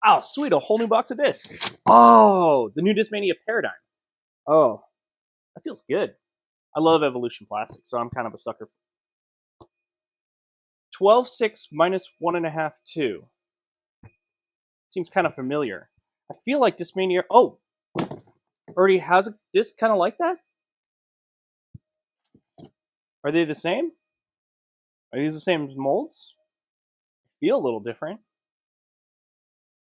Oh, sweet, a whole new box of discs. Oh, the new Discmania Paradigm. Oh, that feels good. I love Evolution Plastic, so I'm kind of a sucker. 12.6 minus 1.5, 2. Seems kind of familiar. I feel like Discmania. Oh, already has a disc kind of like that? Are they the same? Are these the same molds? Feel a little different.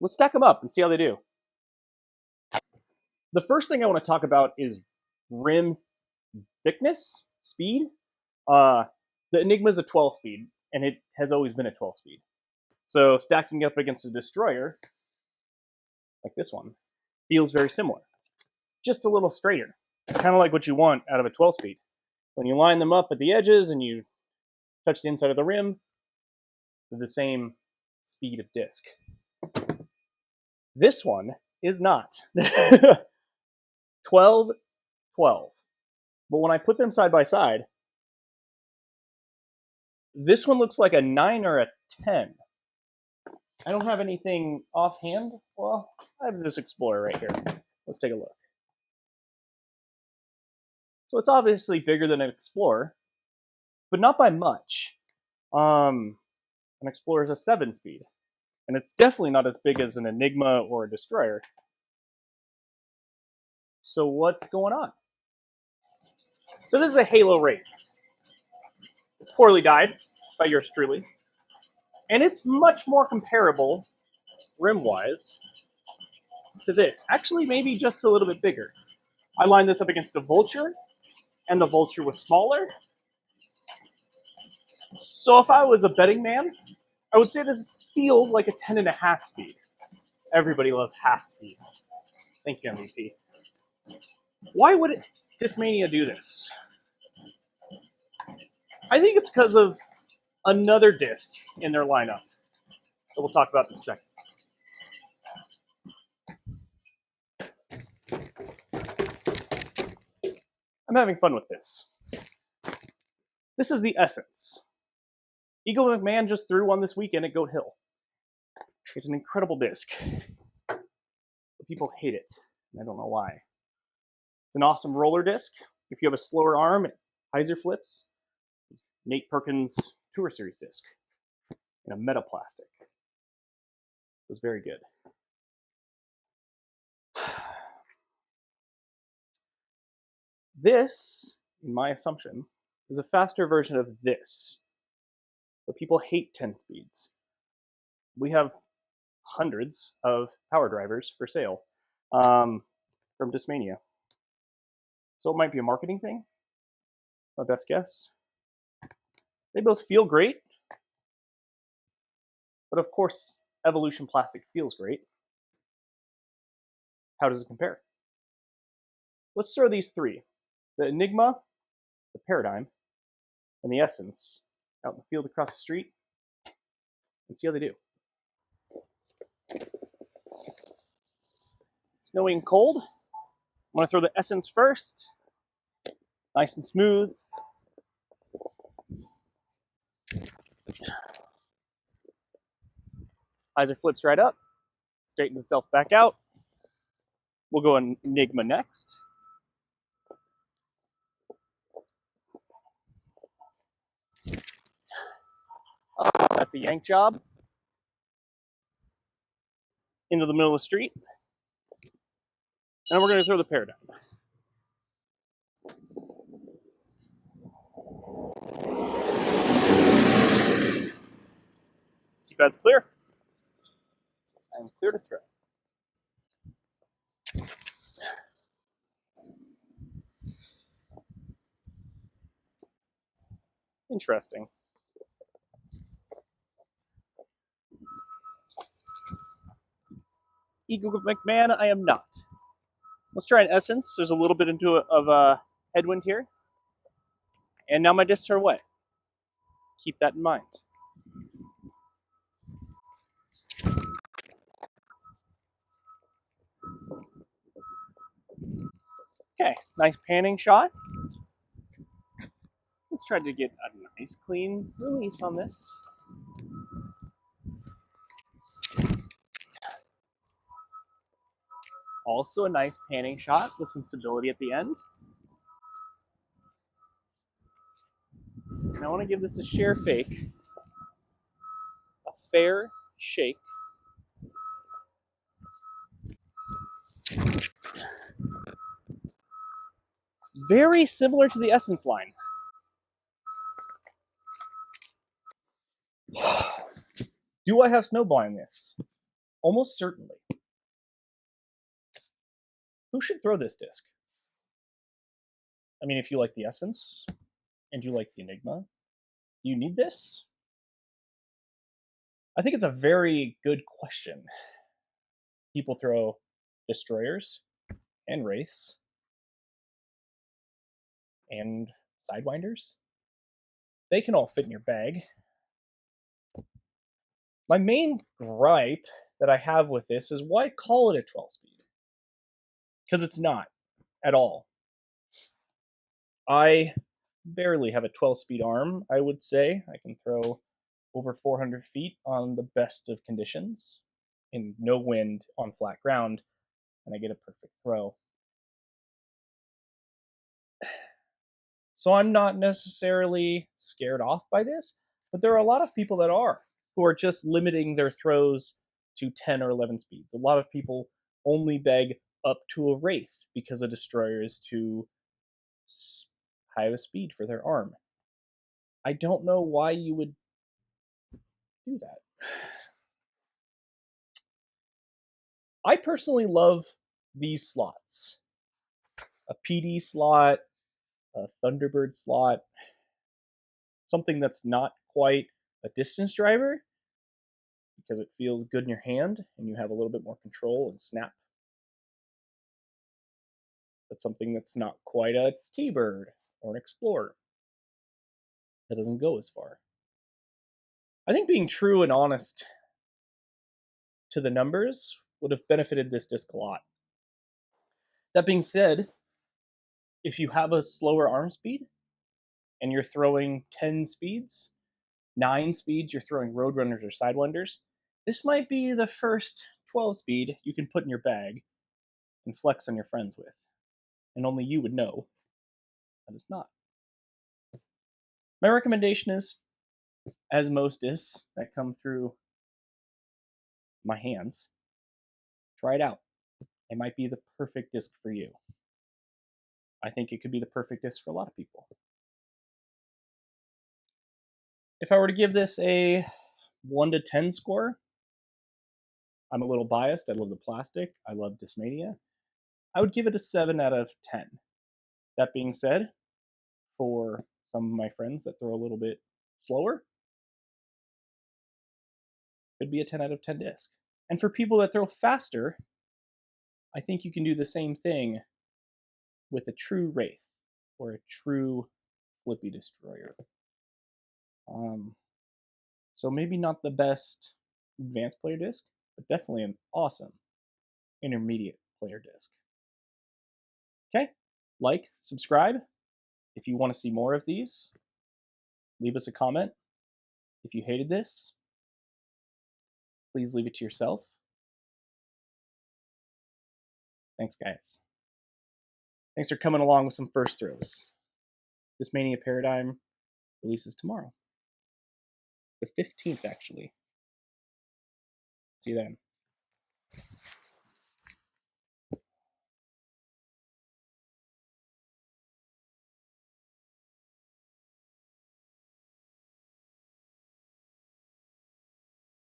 Let's stack them up and see how they do. The first thing I want to talk about is rim thickness, speed. The Enigma is a 12 speed, and it has always been a 12 speed. So stacking up against a destroyer, like this one, feels very similar. Just a little straighter. Kind of like what you want out of a 12 speed. When you line them up at the edges and you touch the inside of the rim, they're the same speed of disc. This one is not. 12, 12. But when I put them side by side, this one looks like a 9 or a 10. I don't have anything offhand. Well, I have this Explorer right here. Let's take a look. So it's obviously bigger than an Explorer, but not by much. An Explorer is a 7 speed, and it's definitely not as big as an Enigma or a Destroyer. So what's going on? So this is a Halo Wraith. It's poorly dyed by yours truly, and it's much more comparable, rim-wise, to this. Actually, maybe just a little bit bigger. I lined this up against a Vulture, and the Vulture was smaller. So if I was a betting man, I would say this feels like a 10.5 speed. Everybody loves half speeds. Thank you, MVP. Why would Discmania do this? I think it's because of another disc in their lineup that we'll talk about in a second. I'm having fun with this. This is the Essence. Eagle McMahon just threw one this weekend at Goat Hill. It's an incredible disc, but people hate it, and I don't know why. It's an awesome roller disc. If you have a slower arm, it hyzer flips. It's Nate Perkins' Tour Series disc in a meta plastic. It was very good. This, in my assumption, is a faster version of this. But people hate 10 speeds. We have hundreds of power drivers for sale from Discmania. So it might be a marketing thing. My best guess. They both feel great. But of course, Evolution Plastic feels great. How does it compare? Let's throw these three. The Enigma, the Paradigm, and the Essence out in the field across the street and see how they do. Snowy and cold. I'm going to throw the Essence first. Nice and smooth. Hyzer flips right up, straightens itself back out. We'll go Enigma next. Oh, that's a yank job. Into the middle of the street. And we're going to throw the Paradigm. Seatpad's clear. I'm clear to throw. Interesting. Eagle McMahon, I am not. Let's try an Essence. There's a little bit of a headwind here. And now my discs are wet. Keep that in mind. Okay, nice panning shot. Let's try to get a nice clean release on this. Also a nice panning shot with some stability at the end. And I want to give this a share fake, a fair shake. Very similar to the Essence line. Do I have snowball in this? Almost certainly. Who should throw this disc? I mean, if you like the Essence and you like the Enigma, do you need this? I think it's a very good question. People throw Destroyers and Wraiths and Sidewinders. They can all fit in your bag. My main gripe that I have with this is why call it a 12 speed? Because it's not at all. I barely have a 12 speed arm, I would say. I can throw over 400 feet on the best of conditions in no wind on flat ground, and I get a perfect throw. So I'm not necessarily scared off by this, but there are a lot of people that are, who are just limiting their throws to 10 or 11 speeds. A lot of people only beg up to a Wraith because a Destroyer is too high of a speed for their arm. I don't know why you would do that. I personally love these slots. A PD slot, a Thunderbird slot, something that's not quite a distance driver because it feels good in your hand and you have a little bit more control and snap. But something that's not quite a T-Bird or an Explorer that doesn't go as far. I think being true and honest to the numbers would have benefited this disc a lot. That being said, if you have a slower arm speed and you're throwing 10 speeds, 9 speeds, you're throwing Roadrunners or Sidewinders, this might be the first 12 speed you can put in your bag and flex on your friends with. And only you would know that it's not. My recommendation is, as most discs that come through my hands, try it out. It might be the perfect disc for you. I think it could be the perfect disc for a lot of people. If I were to give this a 1 to 10 score, I'm a little biased. I love the plastic. I love Discmania. I would give it a 7 out of 10. That being said, for some of my friends that throw a little bit slower, could be a 10 out of 10 disc. And for people that throw faster, I think you can do the same thing with a true Wraith or a true Flippy Destroyer. So maybe not the best advanced player disc, but definitely an awesome intermediate player disc. Okay, like, subscribe. If you want to see more of these, leave us a comment. If you hated this, please leave it to yourself. Thanks, guys. Thanks for coming along with some first throws. Discmania Paradigm releases tomorrow. The 15th, actually. See you then.